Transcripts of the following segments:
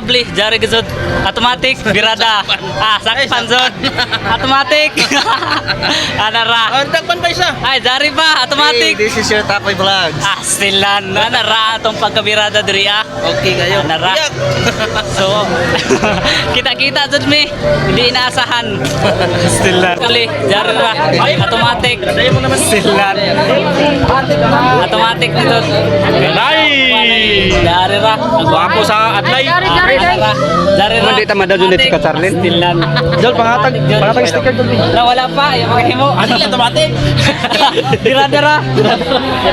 Kalabli, jari gesud. Automatic, birada. Sakpan zon. Automatic. Anara. Takpan pa isa. Ay, jari pa, automatic. This is your Takoy Vlogs. Silan. Anara, itong pagkabirada diri Okay kayo. Anara. So, kita-kita dun mi. Hindi inaasahan. Silan. Kali, jari pa. Automatic. Silan. Automatic nito. Dari ra. Wapo sa adlay. Dari ra. Hindi tama daw dun dito ka Charlene. Stilan. Jol, pangatag sticker dun. Wala pa. Yung mga himo. Ano yan, automatic? Dira.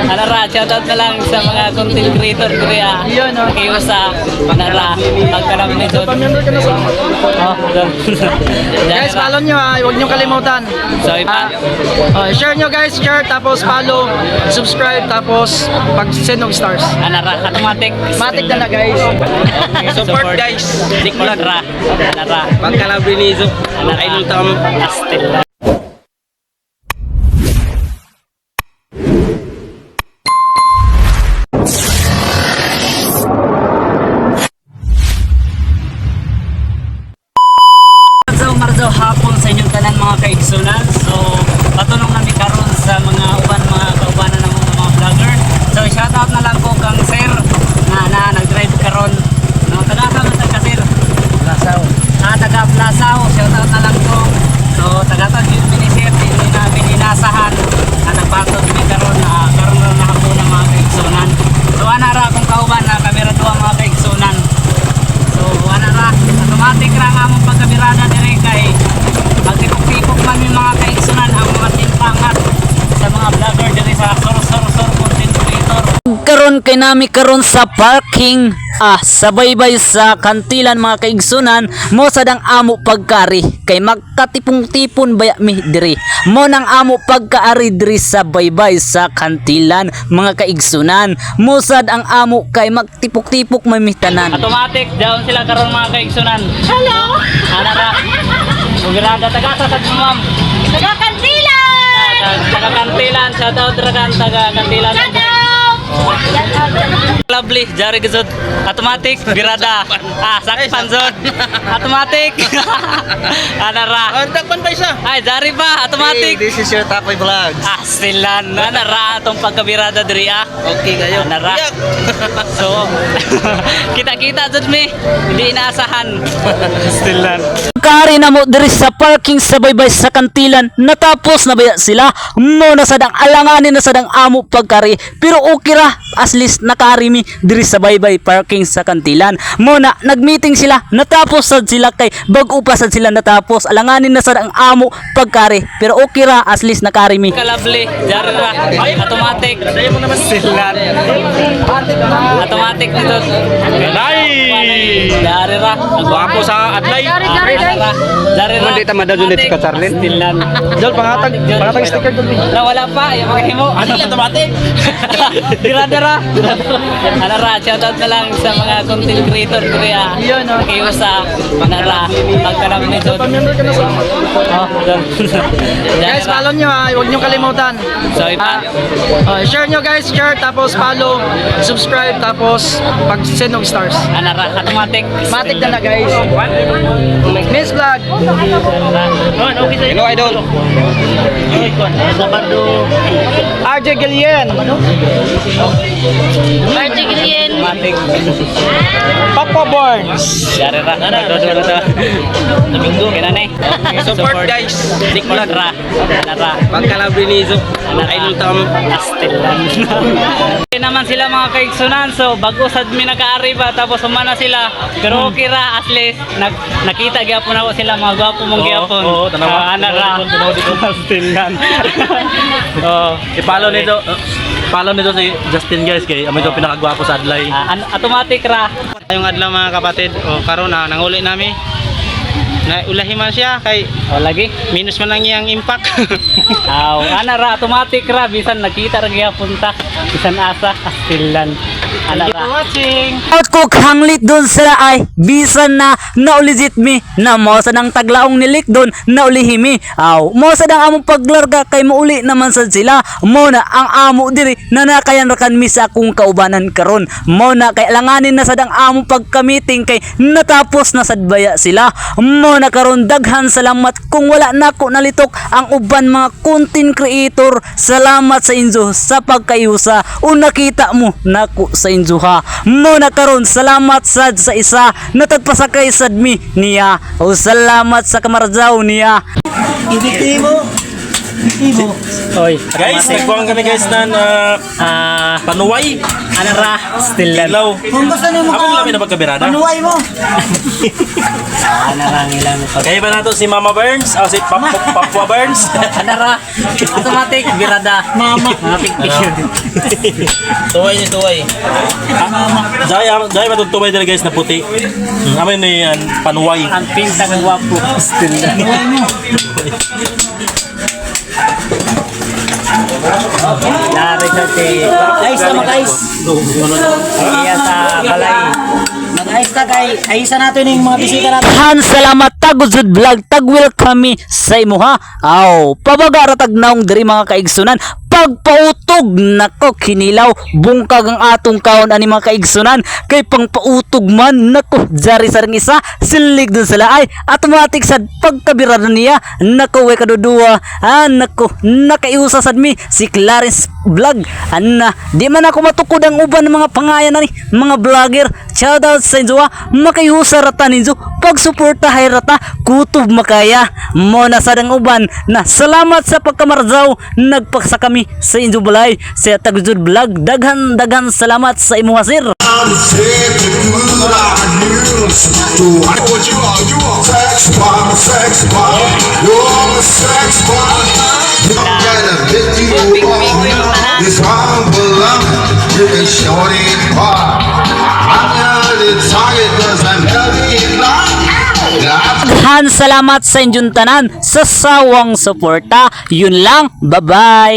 Ano ra, shoutout na lang sa mga content creator ko rin. Kayo sa Manara. Magkalam nito. Guys, follow nyo ha. Huwag nyo kalimutan. So, ipa. Share nyo guys, share, tapos follow, subscribe, tapos pag-send ng stars. Anara, automatic. Matik na na guys. Support guys. Diklat ra. Anara. Pagkalabilizo. Ay nung tam. Astilla. Marzo hapon sa inyong tanan mga kaigsunan. So, patunong kami karon sa mga kaubanan ng mga vlogger. So, shoutout na lang ko kang sir na nag-drive karon. No, taga-asa man ka sir? Plasaw. Taga Plasaw. Shoutout na lang ko. So, taga-tag yung minisir din namin inasahan na nagpatod kami karon na hapon ng mga kaigsunan. So, anara kung kauban na kamera duwa mga kaigsunan. So, anara, automatic ra nga mong pagkabirada dire kay magtipok-tipok man yung mga kaigsunan ang mga timpangat sa mga vlogger dire sa sor content creator. Karon kay nami karon sa parking sa baybay sa kantilan mga kaigsunan mo sadang amo pagkari kay magkatipong-tipon baya mi diri mo nang amo pagkaari diri sa baybay sa kantilan mga kaigsunan mo sad ang amo kay magtipok-tipok mamitanan. Automatic down sila karon mga kaigsunan. Hello. Anara. Ugirada taga sa ma'am. Taga Kantilan! Taga kantilan, shout out ra kan taga kantilan. Lovely, jari gesud. Automatic, birada. Sakpan zon. Automatic. Anara. Takpan pa isa. Ay, jari pa, automatic. This is your Takoy Vlogs. Silan. Anara, itong pagkabirada diri Okay kayo. Anara. So, kita-kita dun mi. Hindi inaasahan. Silan. Kari na mo diri sa parking sa baybay sa kantilan. Natapos na baya sila. Mo na sadang alanganin na sadang amo pagkari. Pero okay ra. At least nakari mi diri sa baybay parking sa kantilan. Mo na nagmeeting sila. Natapos sad sila kay bag-o pa sad sila natapos. Alanganin na sadang amo pagkari. Pero okay ra. At least nakari mi. Kalabli. Jari ra. Automatic. Silan. Automatic nito. Jari ra. Wapo sa adlay. Dari ra. Hindi tama daw dun dito ka Charlene. Stilan. Jol, pangatag sticker dun. Wala pa. Yung mga himo. Ano yan, automatic? Dira. Anara, shoutout na lang sa mga content creator ko rin. Kayo sa Manara. Magkalam nito. Guys, follow nyo ha. Huwag nyo kalimutan. So, ipa. Share nyo guys, share, tapos follow, subscribe, tapos pag-send ng stars. Anara, automatic. Matik na na guys. Miss Vlog. Hello, idol. RJ Gillian. Particulian. Automatic. Papa Barnes. Dari ra. Nagdodo na. Domingo. Kinane. Support guys. Diklat ra. Anara. Pagkalabilizo. Ay nung tam. Astilan. Okay naman sila mga kaigsunan. So bago sad mi naka-arriba tapos humana sila. Pero okay ra at least nakita gyapon ako sila mga gwapo mong gyapon. Oo, tanawa. Anara. Astilan. I-follow nito. Follow nito si Justin guys kay amo ito pinakagwapo sa adlay. Automatic ra. Yung adlaw mga kapatid, karon na nanguli nami. Na ulahi man siya kay O lagi. minus man lang iyang impact. Aw, ana ra automatic ra bisan nakita ra gyud punta. Bisan asa astilan. Ana ra. Watching. Out ko hanglit doon sa ay bisan na nauligit mi na mo sa nang taglaong nilik doon naulihimi. Aw, mo sa dang among paglarga kay mauli naman sad sila. Mo na ang amo diri na nakayan rakan mi sa akong kaubanan karon. Mo na kay langanin na sad ang among pagkamiting kay natapos na sad baya sila. Mo na karon daghan salamat kung wala nako nalitok ang uban mga content creator. Salamat sa inyo sa pagkayusa o nakita mo nako sa inyo ha. Mo na karon salamat sad sa isa natagpasakay sad mi niya. O salamat sa kamarzaw niya. Oy, Guys, nagbuang kami guys na panuway. ana ra still lang. Ilaw. Ako lamin na pagkabirada. Ana ra nila mo. Kaya ba nato si Mama Burns? O si Papa Burns? Ana ra automatic birada. Mama, mga picture. Tuway ni tuway. Jaya matutubay dito guys na puti. Amin ni yan, panuway. Ang pinta ng wapo still lang. Dari sa ti. Guys, tama guys. Iya sa balay. Mag-ayos ta kay ayusan natin yung mga bisita natin. Han salamat taguzud vlog tag welcome sa imo ha. Aw, pabaga ra tag naong diri mga kaigsunan. Pagpautog nako kinilaw bungkag ang atong kaon ani mga kaigsunan kay pangpautog man nako jari sa ring isa silig dun sa laay automatic sad pagkabirada niya nako way kadudua nako nakaiusa sad mi si Clarence Vlog anna di man ako matukod ang uban ng mga pangayan ani mga vlogger shout out sa inyo makayusa rata ninyo pagsuportahay rata kutob makaya mo na sad ang uban na salamat sa pagkamarzaw nagpaksa kami sa inyo balay sa Tagzud Vlog daghan salamat sa imo sir. I'm sick of good news. I know what you are. You are sex bomb, sex bomb. You're a sex bomb. You gotta get you on. This humble love, you can short it apart. I'm the target 'cause I'm heavy in love. Daghan salamat sa inyong tanan sa sawang suporta. Yun lang, bye-bye.